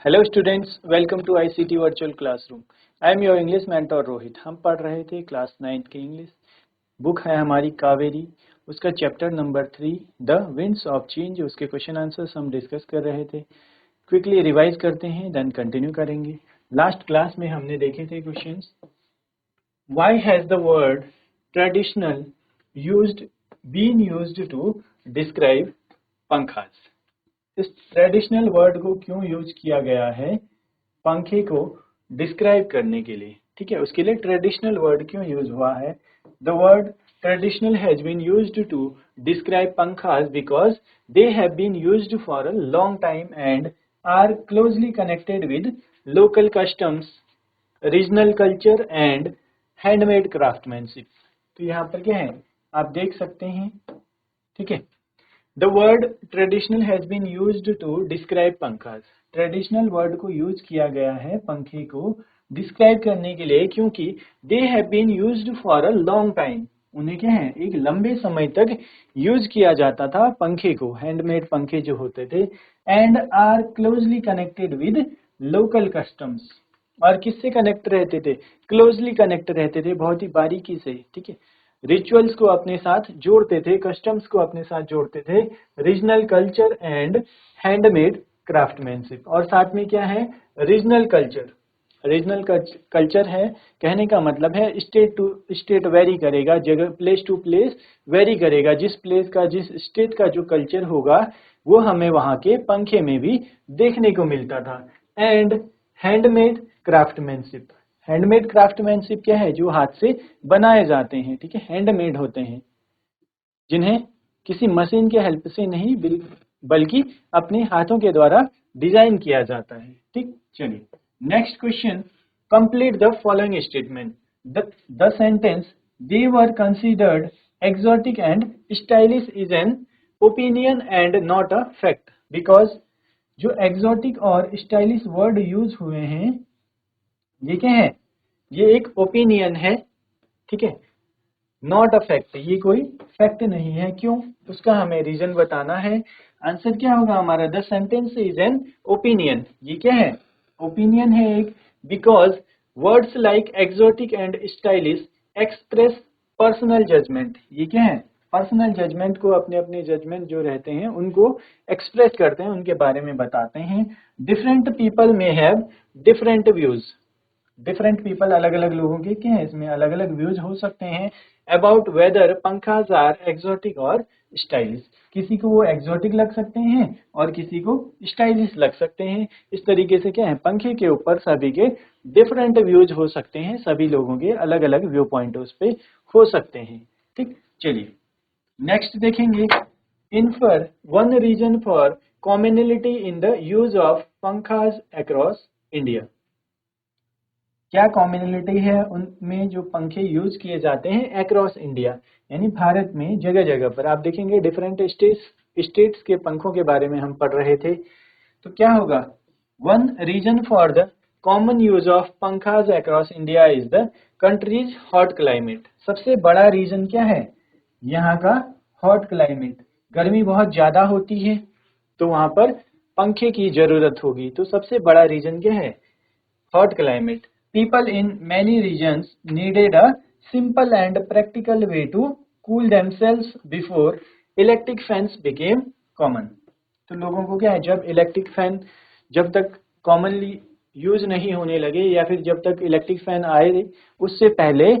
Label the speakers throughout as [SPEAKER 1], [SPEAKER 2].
[SPEAKER 1] Hello students, welcome to ICT virtual classroom. I am your English mentor Rohit. हम पढ़ रहे थे क्लास 9 की इंग्लिश। बुक है हमारी कावेरी, उसका chapter number 3 the winds of change. उसके क्वेश्चन आंसर्स हम डिस्कस कर रहे थे। क्विकली रिवाइज करते हैं, देन कंटिन्यू करेंगे। लास्ट क्लास में हमने देखे थे questions. Why has the word traditional used been used to describe pankhas. इस ट्रेडिशनल वर्ड को क्यों यूज किया गया है पंखे को डिस्क्राइब करने के लिए। ठीक है, उसके लिए ट्रेडिशनल वर्ड क्यों यूज हुआ है। The word traditional has been used to describe pankhas because they have been used for a long time and are closely connected with local customs, regional culture and handmade craftsmanship. तो यहाँ पर क्या है आप देख सकते हैं। ठीक है, The word traditional has been used to describe pankhas. Traditional word को यूज किया गया है पंखे को डिस्क्राइब करने के लिए, क्योंकि they have been used for a long time। उन्हें क्या है एक लंबे समय तक यूज किया जाता था पंखे को, हैंडमेड पंखे जो होते थे। And are closely connected with local customs. और किससे कनेक्ट रहते थे? क्लोजली कनेक्ट रहते थे, बहुत ही बारीकी से। ठीक है, रिचुअल्स को अपने साथ जोड़ते थे, कस्टम्स को अपने साथ जोड़ते थे, regional culture and handmade craftsmanship. और साथ में क्या है रीजनल कल्चर। रीजनल कल्चर है, कहने का मतलब है स्टेट टू स्टेट वेरी करेगा, जगह प्लेस टू प्लेस वेरी करेगा। जिस प्लेस का जिस स्टेट का जो कल्चर होगा वो हमें वहाँ के पंखे में भी देखने को मिलता था। And handmade craftsmanship. Handmade craftsmanship क्या है? जो हाथ से बनाए जाते हैं। ठीक है, हैंडमेड होते हैं, जिन्हें किसी मशीन के हेल्प से नहीं बल्कि अपने हाथों के द्वारा डिजाइन किया जाता है। ठीक, चलिए next question. Complete the following statement. The sentence they were considered exotic and stylish is an opinion and not a fact. Because जो एक्सोटिक और स्टाइलिश वर्ड यूज हुए हैं ये क्या है? ये एक ओपिनियन है। ठीक है, नॉट अ फैक्ट, ये कोई फैक्ट नहीं है। क्यों? उसका हमें रीजन बताना है। आंसर क्या होगा हमारा? The sentence is an opinion. ये क्या है? ओपिनियन है एक। Because words like exotic and stylish express personal judgement. ये क्या है? पर्सनल जजमेंट को, अपने अपने जजमेंट जो रहते हैं उनको एक्सप्रेस करते हैं, उनके बारे में बताते हैं। डिफरेंट पीपल में have different views. Different people, अलग अलग लोगों के क्या है इसमें अलग अलग व्यूज हो सकते हैं अबाउट वेदर पंखास आर एक्सोटिक और स्टाइलिश। किसी को वो एक्सोटिक लग सकते हैं और किसी को स्टाइलिश लग सकते हैं। इस तरीके से क्या है पंखे के ऊपर सभी के डिफरेंट व्यूज हो सकते हैं, सभी लोगों के अलग अलग व्यू पॉइंट उस पे हो सकते हैं। ठीक, चलिए नेक्स्ट देखेंगे। Infer one reason for commonality in the use of pankhas across India. क्या कॉमनलिटी है उनमें जो पंखे यूज किए जाते हैं अक्रॉस इंडिया, यानी भारत में जगह जगह पर। आप देखेंगे डिफरेंट स्टेट्स के पंखों के बारे में हम पढ़ रहे थे। तो क्या होगा? One reason for the common use of pankhas across India is the country's hot climate. सबसे बड़ा रीजन क्या है? यहाँ का हॉट क्लाइमेट। गर्मी बहुत ज्यादा होती है तो वहां पर पंखे की जरूरत होगी। तो सबसे बड़ा रीजन क्या है? hot climate. People in many regions needed a simple and practical way to cool themselves before electric fans became common. तो लोगों को क्या है, जब इलेक्ट्रिक फैन जब तक कॉमनली यूज नहीं होने लगे या फिर जब तक इलेक्ट्रिक फैन आए उससे पहले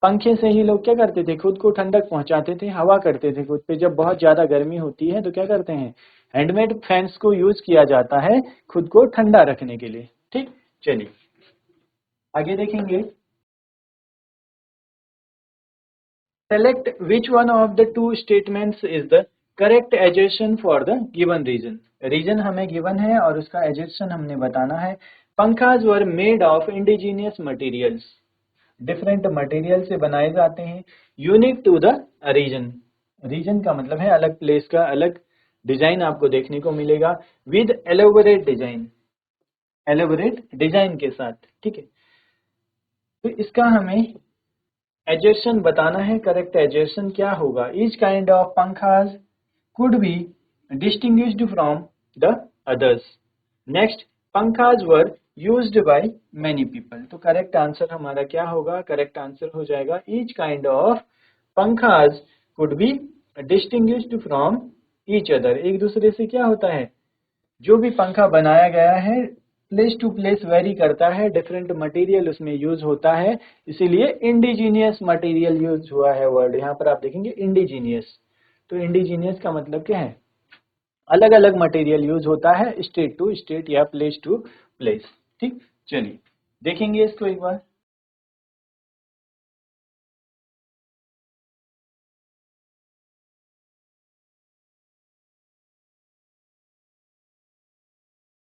[SPEAKER 1] पंखे से ही लोग क्या करते थे? खुद को ठंडक पहुंचाते थे, हवा करते थे खुद पे। जब बहुत ज्यादा गर्मी होती है तो क्या करते हैं? हैंडमेड फैंस को यूज किया जाता है खुद को ठंडा रखने के लिए। ठीक, चलिए आगे देखेंगे। Select which one of the two statements is the correct assertion for the given reason. Reason हमें गिवन है और उसका एजर्शन हमने बताना है। Pankhas were made of indigenous materials. Different material से बनाए जाते हैं। Unique to the reason. Reason का मतलब है अलग प्लेस का अलग डिजाइन आपको देखने को मिलेगा। With elaborate design, elaborate design के साथ। ठीक है, तो इसका हमें एजर्शन बताना है। करेक्ट एजर्शन क्या होगा? Each kind of pankhas could be distinguished from the others. Next, pankhas were used by many people. तो करेक्ट आंसर हमारा क्या होगा? करेक्ट आंसर हो जाएगा each kind of pankhas could be distinguished from each other. एक दूसरे से क्या होता है, जो भी पंखा बनाया गया है प्लेस टू प्लेस वेरी करता है, डिफरेंट मटेरियल उसमें यूज होता है, इसीलिए इंडिजीनियस मटेरियल यूज हुआ है वर्ड। यहाँ पर आप देखेंगे इंडिजीनियस। तो इंडिजीनियस का मतलब क्या है? अलग अलग मटेरियल यूज होता है स्टेट टू स्टेट या प्लेस टू प्लेस। ठीक, चलिए देखेंगे इसको एक बार।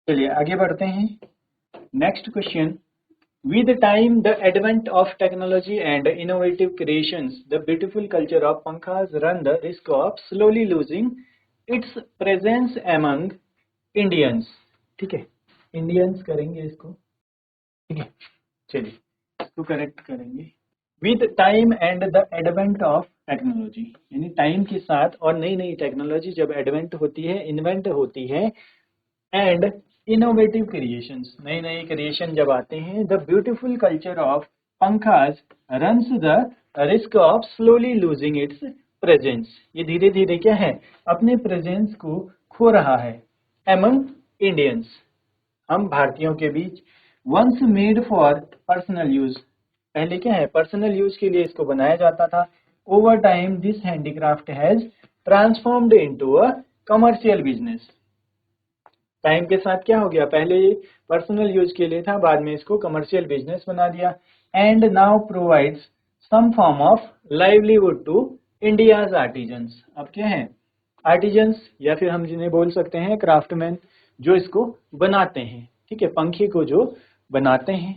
[SPEAKER 1] चलिए आगे बढ़ते हैं। Next question, with time the advent of technology and innovative creations, the beautiful culture of pankhas run the risk of slowly losing its presence among Indians। ठीक है, इंडियंस करेंगे इसको। ठीक है, चलिए इसको करेक्ट करेंगे। With time and the advent of technology, यानी टाइम के साथ और नई नई टेक्नोलॉजी जब एडवेंट होती है, इन्वेंट होती है, एंड इनोवेटिव क्रिएशंस, नए नए क्रिएशन जब आते हैं, the beautiful culture of pankhas runs the risk of slowly losing its presence. ये धीरे धीरे क्या है, अपने प्रेजेंस को खो रहा है। एमंग इंडियंस, हम भारतीयों के बीच। Once made for personal use, पहले क्या है, पर्सनल यूज के लिए इसको बनाया जाता था। Over time this handicraft has transformed into a commercial business. Time के साथ क्या हो गया, पहले ये पर्सनल यूज के लिए था, बाद में इसको कमर्शियल बिजनेस बना दिया। And now provides some form of livelihood to India's artisans. अब क्या है, आर्टिजन्स या फिर हम जिन्हें बोल सकते हैं क्राफ्टमैन, जो इसको बनाते हैं। ठीक है, पंखे को जो बनाते हैं।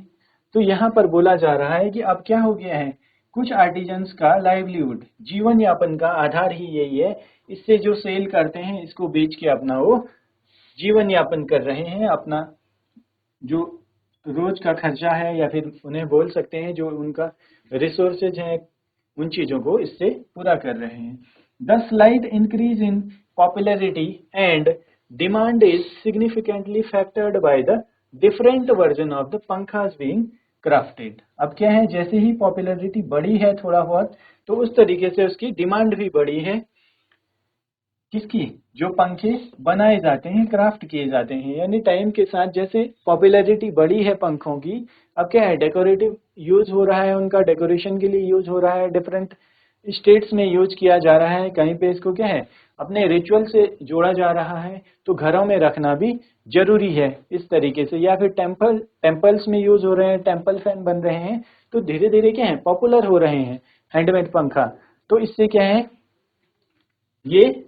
[SPEAKER 1] तो यहाँ पर बोला जा रहा है कि अब क्या हो गया है, कुछ आर्टिजन्स का लाइवलीहुड, जीवन यापन का आधार ही यही है। इससे जो सेल करते हैं, इसको बेच के अपना वो जीवन यापन कर रहे हैं, अपना जो रोज का खर्चा है या फिर उन्हें बोल सकते हैं जो उनका रिसोर्सेज है, उन चीजों को इससे पूरा कर रहे हैं। The slight increase in popularity and demand is significantly factored by the different version of the pankhas being crafted. अब क्या है, जैसे ही पॉपुलैरिटी बढ़ी है थोड़ा बहुत, तो उस तरीके से उसकी डिमांड भी बढ़ी है। किसकी, जो पंखे बनाए जाते हैं, क्राफ्ट किए जाते हैं। यानी टाइम के साथ जैसे पॉपुलैरिटी बढ़ी है पंखों की, अब क्या है, डेकोरेटिव यूज हो रहा है, उनका डेकोरेशन के लिए यूज हो रहा है, डिफरेंट स्टेट्स में यूज किया जा रहा है। कहीं पे इसको क्या है, अपने रिचुअल से जोड़ा जा रहा है, तो घरों में रखना भी जरूरी है इस तरीके से। या फिर टेम्पल्स में यूज हो रहे हैं, टेम्पल फैन बन रहे हैं, तो धीरे धीरे क्या है, पॉपुलर हो रहे हैं हैंडमेड पंखा। तो इससे क्या है, ये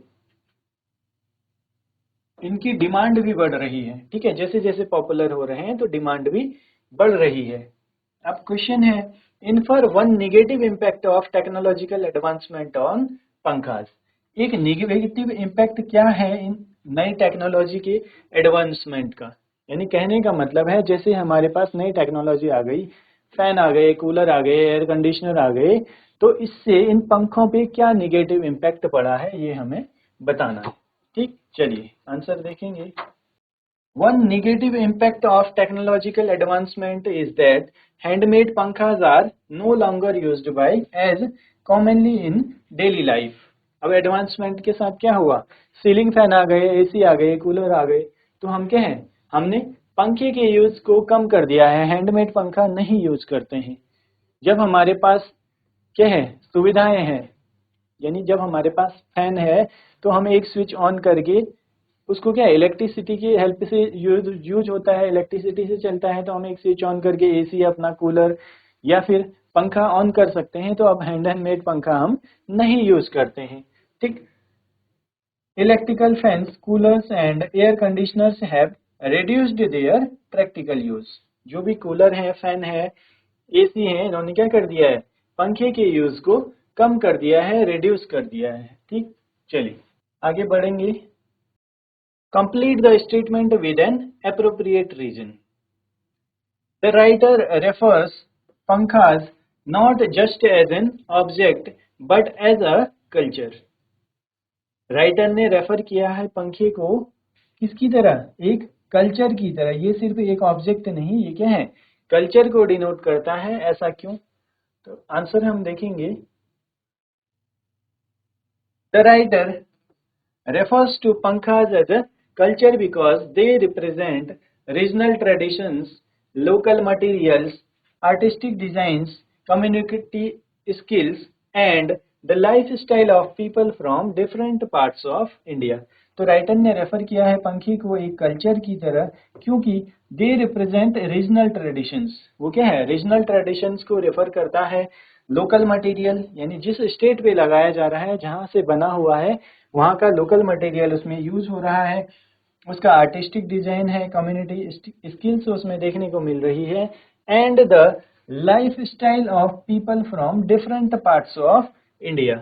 [SPEAKER 1] इनकी डिमांड भी बढ़ रही है। ठीक है, जैसे जैसे पॉपुलर हो रहे हैं तो डिमांड भी बढ़ रही है। अब क्वेश्चन है, infer one negative impact of technological advancement on pankhas. एक नेगेटिव इम्पैक्ट क्या है इन नई टेक्नोलॉजी के एडवांसमेंट का। यानी कहने का मतलब है, जैसे हमारे पास नई टेक्नोलॉजी आ गई, फैन आ गए, कूलर आ गए, एयर कंडीशनर आ गए, तो इससे इन पंखों पे क्या नेगेटिव इम्पैक्ट पड़ा है, ये हमें बताना है। ठीक, चलिए आंसर देखेंगे। One negative impact of technological advancement is that handmade pankhas are no longer used by as commonly in daily life। अब एडवांसमेंट के साथ क्या हुआ, सीलिंग फैन आ गए, एसी आ गए, कूलर आ गए, तो हम क्या है, हमने पंखे के यूज को कम कर दिया है, हैंडमेड पंखा नहीं यूज करते हैं। जब हमारे पास क्या है, सुविधाएं हैं, यानी जब हमारे पास फैन है तो हम एक स्विच ऑन करके उसको क्या, इलेक्ट्रिसिटी की हेल्प से यूज होता है, इलेक्ट्रिसिटी से चलता है, तो हम एक स्विच ऑन करके एसी, अपना कूलर या फिर पंखा ऑन कर सकते हैं। तो अब हैंडमेड पंखा हम नहीं यूज करते हैं। ठीक, electrical fans, coolers and air conditioners have reduced their practical use. जो भी कूलर है, फैन है, एसी है, इन्होंने क्या कर दिया है, पंखे के यूज को कम कर दिया है, रिड्यूस कर दिया है। ठीक, चलिए आगे बढ़ेंगे। Complete the statement with an appropriate reason। The writer refers pankhas not just as an object but as a culture। Writer ने रेफर किया है पंखे को किसकी तरह, एक कल्चर की तरह। ये सिर्फ एक ऑब्जेक्ट नहीं, ये क्या है, कल्चर को डिनोट करता है। ऐसा क्यों? तो आंसर हम देखेंगे। The writer refers to pankhas as a culture because they represent regional traditions, local materials, artistic designs, community skills, and the lifestyle of people from different parts of India. तो writer ने refer किया है पंखी को एक culture की तरह क्योंकि दे रिप्रेजेंट रीजनल ट्रेडिशंस। वो क्या है, रीजनल ट्रेडिशंस को रेफर करता है। लोकल मटेरियल यानी जिस स्टेट पे लगाया जा रहा है, जहाँ से बना हुआ है, वहाँ का लोकल मटेरियल उसमें यूज हो रहा है। उसका आर्टिस्टिक डिजाइन है, कम्युनिटी स्किल्स उसमें देखने को मिल रही है, and the life style of people from different parts of India.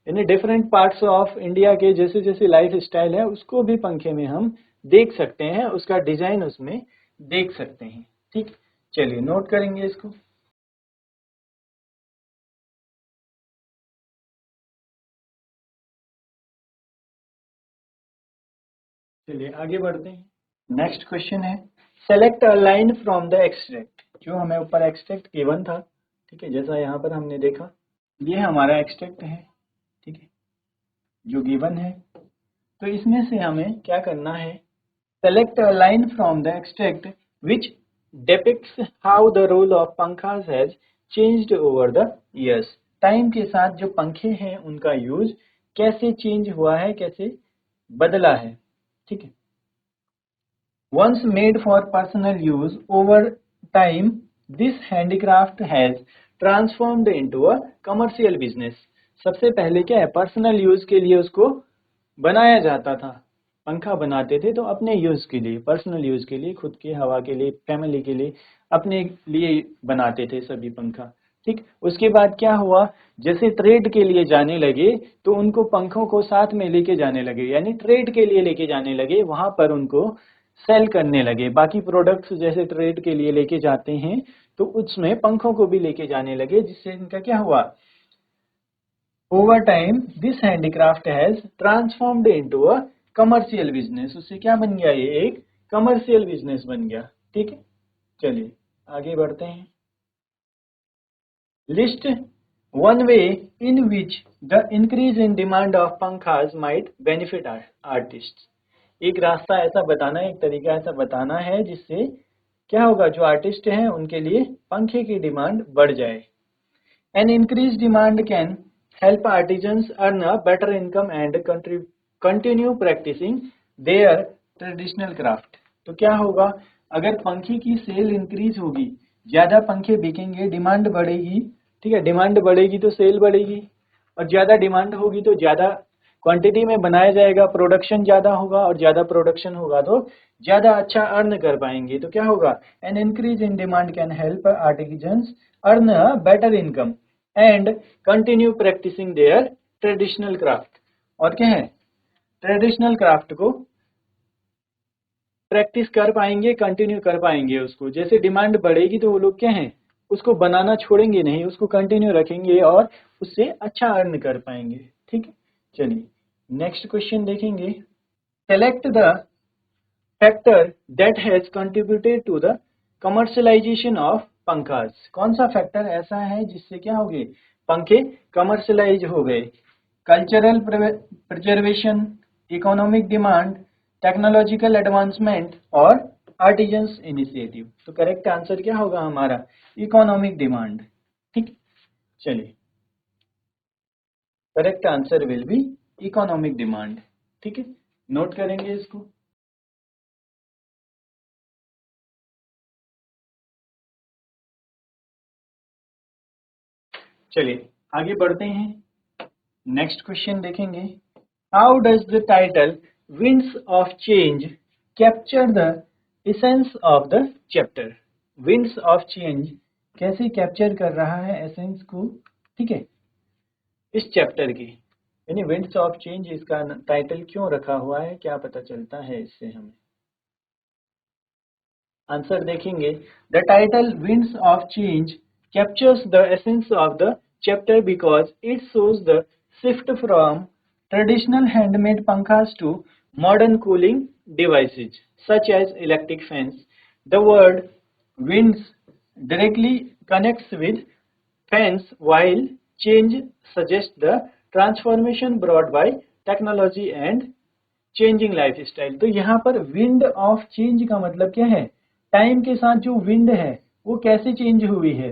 [SPEAKER 1] यानी डिफरेंट पार्ट्स ऑफ इंडिया के जैसे जैसे लाइफ स्टाइल है उसको भी पंखे में हम देख सकते हैं, उसका डिजाइन उसमें देख सकते हैं। ठीक, चलिए नोट करेंगे इसको। चलिए आगे बढ़ते हैं। नेक्स्ट क्वेश्चन है, select a line from the extract. जो हमें ऊपर एक्सट्रैक्ट गिवन था, ठीक है, जैसा यहाँ पर हमने देखा, ये हमारा एक्सट्रैक्ट है, ठीक है, जो गिवन है। तो इसमें से हमें क्या करना है, select a line from the extract which depicts how the role of पंखास has changed over the years। Time के साथ जो पंखे हैं उनका यूज कैसे चेंज हुआ है, कैसे बदला है। ठीक है, once made for personal use, over time this handicraft has transformed into a commercial business। सबसे पहले क्या है, पर्सनल यूज के लिए उसको बनाया जाता था। पंखा बनाते थे तो अपने यूज के लिए, पर्सनल यूज के लिए, खुद की हवा के लिए, फैमिली के लिए, अपने लिए बनाते थे सभी पंखा। ठीक, उसके बाद क्या हुआ, जैसे ट्रेड के लिए जाने लगे तो उनको पंखों को साथ में लेके जाने लगे, यानी ट्रेड के लिए लेके जाने लगे, वहां पर उनको सेल करने लगे। बाकी प्रोडक्ट्स जैसे ट्रेड के लिए लेके जाते हैं तो उसमें पंखों को भी लेके जाने लगे, जिससे इनका क्या हुआ, over time this handicraft has transformed into a commercial business. उससे क्या बन गया, ये एक कमर्शियल बिजनेस बन गया। ठीक है, चलिए आगे बढ़ते हैं। List one way in which the increase in demand of pankhas might benefit artist. एक रास्ता ऐसा बताना है, एक तरीका ऐसा बताना है जिससे क्या होगा, जो आर्टिस्ट हैं उनके लिए पंखे की डिमांड बढ़ जाए। An increase demand can help artisans earn a better income and continue practising their traditional craft. तो क्या होगा, अगर पंखे की सेल इंक्रीज होगी, ज्यादा पंखे बिकेंगे, डिमांड बढ़ेगी। ठीक है, डिमांड बढ़ेगी तो सेल बढ़ेगी, और ज्यादा डिमांड होगी तो ज्यादा क्वांटिटी में बनाया जाएगा, प्रोडक्शन ज्यादा होगा, और ज्यादा प्रोडक्शन होगा तो ज्यादा अच्छा अर्न कर पाएंगे। तो क्या होगा, an increase in demand can help artisans earn a better income and continue practising their traditional craft. और क्या है, ट्रेडिशनल क्राफ्ट को प्रैक्टिस कर पाएंगे, कंटिन्यू कर पाएंगे उसको। जैसे डिमांड बढ़ेगी तो वो लोग क्या है, उसको बनाना छोड़ेंगे नहीं, उसको कंटिन्यू रखेंगे और उससे अच्छा अर्न कर पाएंगे। ठीक है, चलिए नेक्स्ट क्वेश्चन देखेंगे। Select the factor that has contributed to the commercialization of pankhas. कौन सा फैक्टर ऐसा है जिससे क्या हो गए, पंखे कमर्शलाइज हो गए। Cultural preservation, economic demand, technological advancement और आर्टिजन्स इनिशिएटिव। तो करेक्ट आंसर क्या होगा हमारा, इकोनॉमिक डिमांड। ठीक, चलिए correct answer will be economic demand. ठीक है, नोट करेंगे इसको। चलिए आगे बढ़ते हैं, नेक्स्ट क्वेश्चन देखेंगे। How does the title winds of change capture the essence of the chapter. Winds of change कैसे कैप्चर कर रहा है एसेंस को, ठीक है, इस चैप्टर की। यानी विंड्स ऑफ चेंज इसका टाइटल क्यों रखा हुआ है, क्या पता चलता है इससे हमें। आंसर देखेंगे। The title winds of change captures the essence of the chapter because it shows the shift from traditional handmade pankhas to modern cooling devices such as electric fans. The word winds directly connects with fans, while change suggests the transformation brought by technology and changing life style. तो यहाँ पर wind of change का मतलब क्या है, time के साथ जो विंड है वो कैसे चेंज हुई है।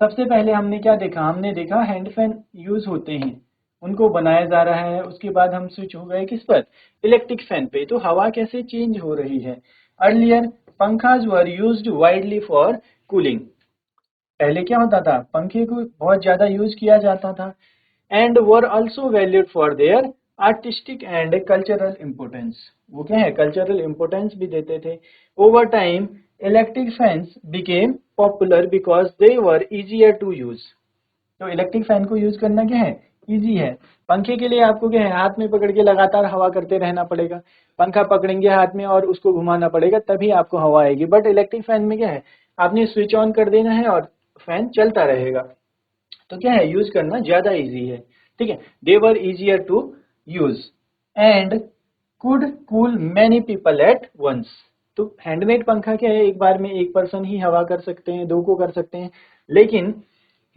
[SPEAKER 1] सबसे पहले हमने क्या देखा, हमने देखा हैंड फैन यूज होते हैं, उनको बनाया जा रहा है, उसके बाद हम स्विच हो गए किस पर, इलेक्ट्रिक फैन पे। तो हवा कैसे चेंज हो रही है। Earlier pankhas were used widely for cooling. पहले क्या होता था, पंखे को बहुत ज्यादा यूज किया जाता था। And were also valued for their artistic and cultural importance. वो क्या है, कल्चरल इम्पोर्टेंस भी देते थे। Over time electric fans became popular because they were easier to use. तो इलेक्ट्रिक फैन को यूज करना क्या है, इजी है। पंखे के लिए आपको क्या है, हाथ में पकड़ के लगातार हवा करते रहना पड़ेगा। पंखा पकड़ेंगे हाथ में और उसको घुमाना पड़ेगा, तभी आपको हवा आएगी। बट इलेक्ट्रिक फैन में क्या है, आपने स्विच ऑन कर देना है और फैन चलता रहेगा। तो क्या है, यूज करना ज्यादा इजी है। ठीक है, they were easier to use and could cool many people at once. तो हैंडमेड पंखा क्या है, एक बार में एक पर्सन ही हवा कर सकते हैं, दो को कर सकते हैं। लेकिन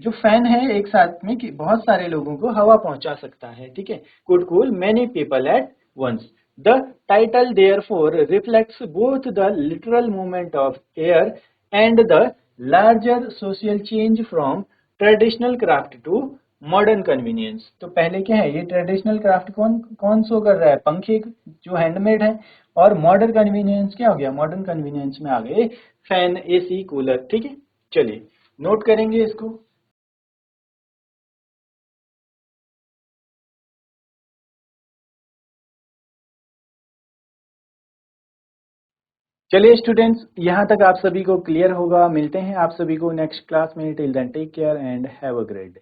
[SPEAKER 1] जो फैन है एक साथ में कि बहुत सारे लोगों को हवा पहुंचा सकता है। ठीक है, could cool many people at once. The title therefore reflects both the literal movement of air and the larger social change from traditional craft to modern convenience. तो पहले क्या है, ये ट्रेडिशनल क्राफ्ट कौन कौन शो कर रहा है, पंखे जो हैंडमेड है। और मॉडर्न कन्वीनियंस क्या हो गया, मॉडर्न कन्वीनियंस में आ गए फैन, एसी, कूलर। ठीक है, चलिए नोट करेंगे इसको। चलिए स्टूडेंट्स, यहाँ तक आप सभी को क्लियर होगा। मिलते हैं आप सभी को नेक्स्ट क्लास में। Till then take care and have a great day.